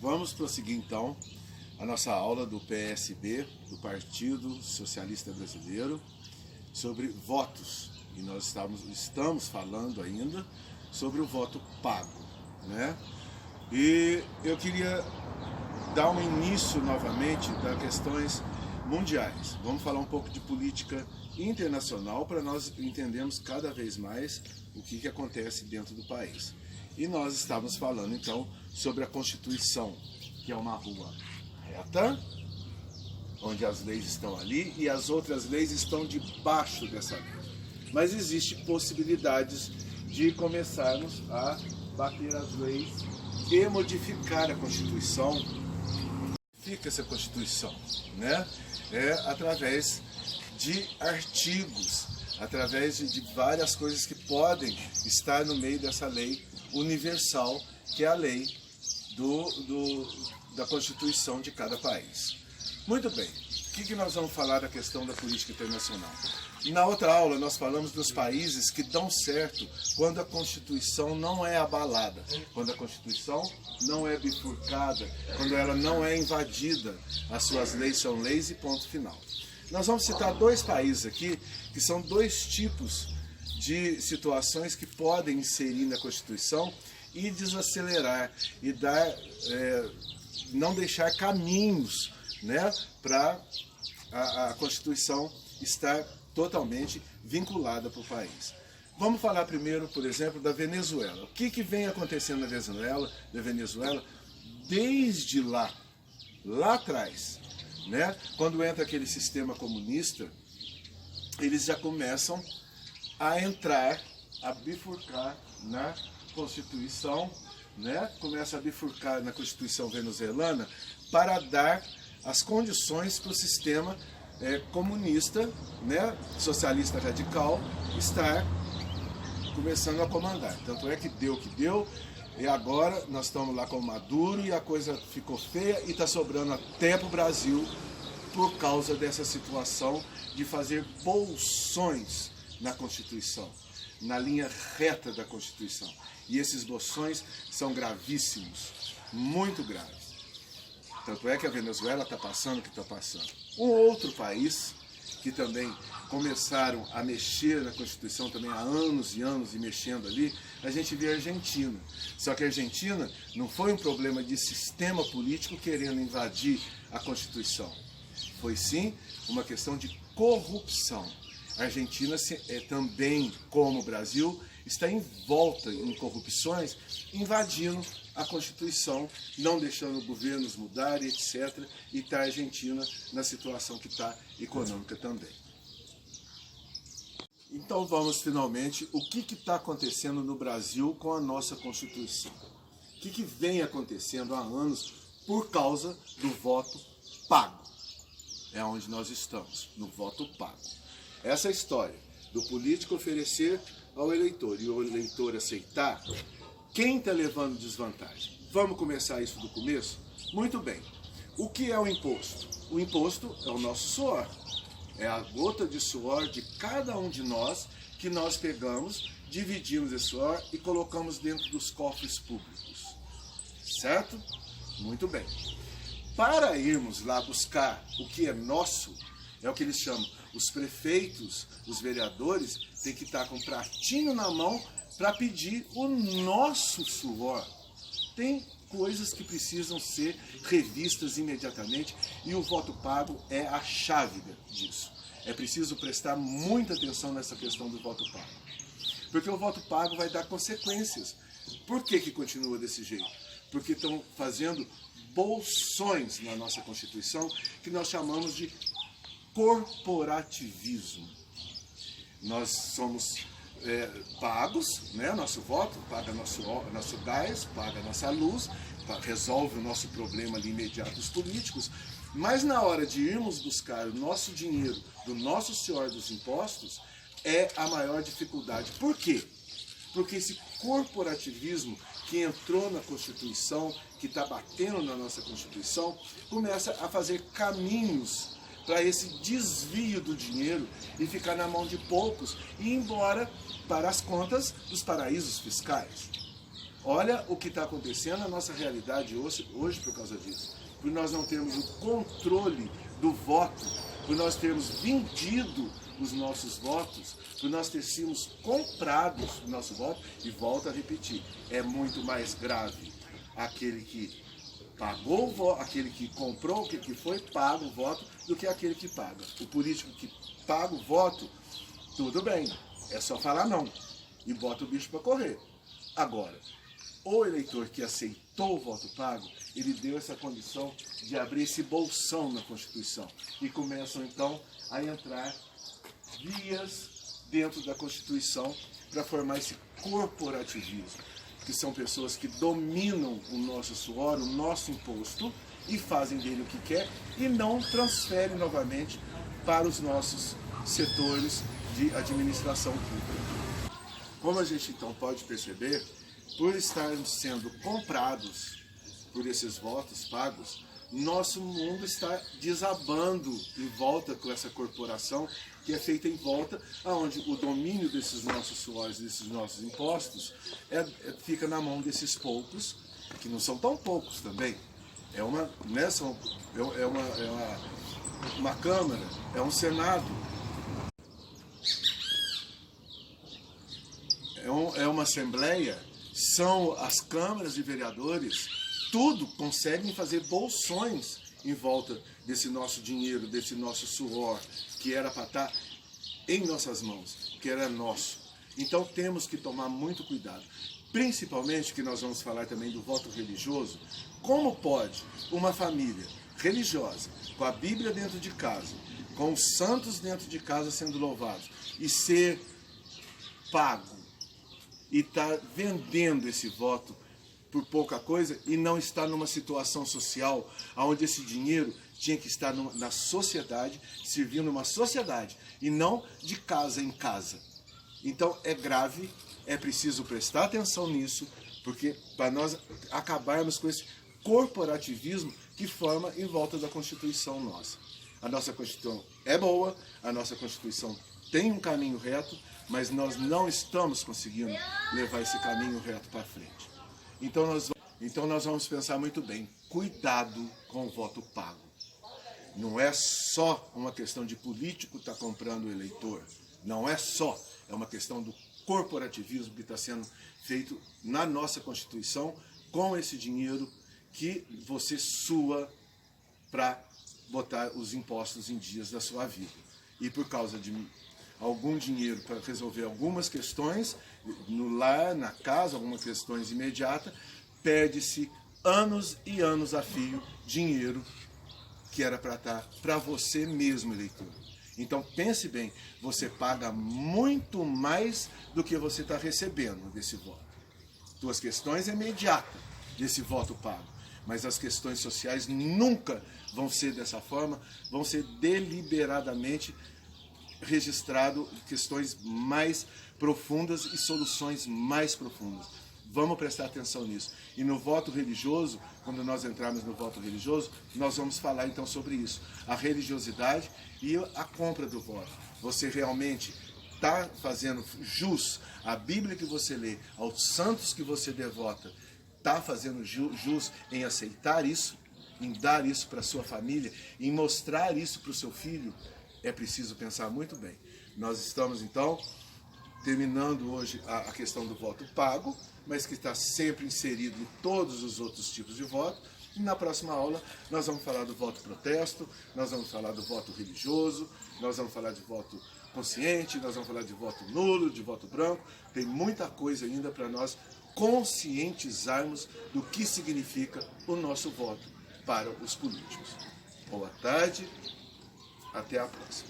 Vamos prosseguir então a nossa aula do PSB, do Partido Socialista Brasileiro, sobre votos. E nós estamos falando ainda sobre o voto pago, né? E eu queria dar um início novamente das questões mundiais. Vamos falar um pouco de política internacional para nós entendermos cada vez mais o que acontece dentro do país. E nós estávamos falando então sobre a Constituição, que é uma rua reta, onde as leis estão ali e as outras leis estão debaixo dessa lei. Mas existem possibilidades de começarmos a bater as leis e modificar a Constituição. Fica essa Constituição, né? Através de artigos, através de várias coisas que podem estar no meio dessa lei universal, que é a lei da Constituição de cada país. Muito bem, o que nós vamos falar da questão da política internacional? Na outra aula nós falamos dos países que dão certo quando a Constituição não é abalada, quando a Constituição não é bifurcada, quando ela não é invadida, as suas leis são leis e ponto final. Nós vamos citar dois países aqui, que são dois tipos de situações que podem inserir na Constituição e desacelerar e não deixar caminhos, né, para a Constituição estar totalmente vinculada para o país. Vamos falar primeiro, por exemplo, da Venezuela. O que vem acontecendo na Venezuela desde lá atrás, né? Quando entra aquele sistema comunista, eles já começam a entrar, a bifurcar na Constituição, né? Começa a bifurcar na Constituição venezuelana para dar as condições para o sistema comunista, né? Socialista radical, estar começando a comandar. Tanto é que deu o que deu, e agora nós estamos lá com o Maduro e a coisa ficou feia e está sobrando até para o Brasil por causa dessa situação de fazer bolsões na Constituição, na linha reta da Constituição. E esses bolsões são gravíssimos, muito graves. Tanto é que a Venezuela está passando o que está passando. Um outro país que também começaram a mexer na Constituição também há anos e anos e mexendo ali, a gente vê a Argentina. Só que a Argentina não foi um problema de sistema político querendo invadir a Constituição. Foi sim uma questão de corrupção. A Argentina também, como o Brasil, está envolta em corrupções, invadindo a Constituição, não deixando governos mudarem, etc. E está a Argentina na situação que está econômica também. Então vamos finalmente, o que está acontecendo no Brasil com a nossa Constituição? O que vem acontecendo há anos por causa do voto pago? É onde nós estamos, no voto pago. Essa história do político oferecer ao eleitor e o eleitor aceitar, quem está levando desvantagem? Vamos começar isso do começo? Muito bem. O que é o imposto? O imposto é o nosso suor. É a gota de suor de cada um de nós que nós pegamos, dividimos esse suor e colocamos dentro dos cofres públicos. Certo? Muito bem. Para irmos lá buscar o que é nosso, é o que eles chamam, os prefeitos, os vereadores, têm que estar com um pratinho na mão para pedir o nosso suor. Tem coisas que precisam ser revistas imediatamente e o voto pago é a chave disso. É preciso prestar muita atenção nessa questão do voto pago. Porque o voto pago vai dar consequências. Por que continua desse jeito? Porque estão fazendo bolsões na nossa Constituição que nós chamamos de corporativismo. Nós somos pagos, né? Nosso voto paga nosso gás, paga nossa luz, resolve o nosso problema ali imediato dos políticos, mas na hora de irmos buscar o nosso dinheiro do nosso suor dos impostos é a maior dificuldade. Por quê? Porque esse corporativismo que entrou na Constituição, que está batendo na nossa Constituição, começa a fazer caminhos para esse desvio do dinheiro e ficar na mão de poucos e ir embora para as contas dos paraísos fiscais. Olha o que está acontecendo na nossa realidade hoje por causa disso. Por nós não termos o controle do voto, por nós termos vendido os nossos votos, por nós termos comprado o nosso voto, e volto a repetir, é muito mais grave aquele que pagou o voto, aquele que comprou, que foi pago o voto, do que aquele que paga. O político que paga o voto, tudo bem, é só falar não e bota o bicho para correr. Agora, o eleitor que aceitou o voto pago, ele deu essa condição de abrir esse bolsão na Constituição. E começam então a entrar vias dentro da Constituição para formar esse corporativismo, que são pessoas que dominam o nosso suor, o nosso imposto, e fazem dele o que quer e não transferem novamente para os nossos setores de administração pública. Como a gente então pode perceber, por estarmos sendo comprados por esses votos pagos, nosso mundo está desabando em volta com essa corporação que é feita em volta, onde o domínio desses nossos suores, desses nossos impostos, fica na mão desses poucos, que não são tão poucos também. É uma Câmara, é um Senado, é uma Assembleia, são as câmaras de vereadores, tudo conseguem fazer bolsões em volta desse nosso dinheiro, desse nosso suor, que era para estar em nossas mãos, que era nosso. Então temos que tomar muito cuidado. Principalmente, que nós vamos falar também do voto religioso. Como pode uma família religiosa, com a Bíblia dentro de casa, com os santos dentro de casa sendo louvados, e ser pago, e estar vendendo esse voto por pouca coisa, e não estar numa situação social onde esse dinheiro tinha que estar na sociedade, servindo uma sociedade, e não de casa em casa. Então é grave, é preciso prestar atenção nisso, porque para nós acabarmos com esse corporativismo que forma em volta da Constituição nossa. A nossa Constituição é boa, a nossa Constituição tem um caminho reto, mas nós não estamos conseguindo levar esse caminho reto para frente. Então nós vamos pensar muito bem, cuidado com o voto pago. Não é só uma questão de político estar comprando o eleitor, não é só, é uma questão do corporativismo que está sendo feito na nossa Constituição com esse dinheiro que você sua para botar os impostos em dias da sua vida. E por causa de algum dinheiro para resolver algumas questões no lar, na casa, algumas questões imediatas, perde-se anos e anos a fio dinheiro que era para estar para você mesmo, eleitor. Então pense bem, você paga muito mais do que você está recebendo desse voto. Suas questões imediatas desse voto pago, mas as questões sociais nunca vão ser dessa forma, vão ser deliberadamente registrado questões mais profundas e soluções mais profundas. Vamos prestar atenção nisso. E no voto religioso, quando nós entrarmos no voto religioso, nós vamos falar então sobre isso. A religiosidade e a compra do voto. Você realmente está fazendo jus à Bíblia que você lê, aos santos que você devota, está fazendo jus em aceitar isso, em dar isso para a sua família, em mostrar isso para o seu filho? É preciso pensar muito bem. Nós estamos então terminando hoje a questão do voto pago, mas que está sempre inserido em todos os outros tipos de voto. E na próxima aula nós vamos falar do voto protesto, nós vamos falar do voto religioso, nós vamos falar de voto consciente, nós vamos falar de voto nulo, de voto branco. Tem muita coisa ainda para nós conscientizarmos do que significa o nosso voto para os políticos. Boa tarde, até a próxima.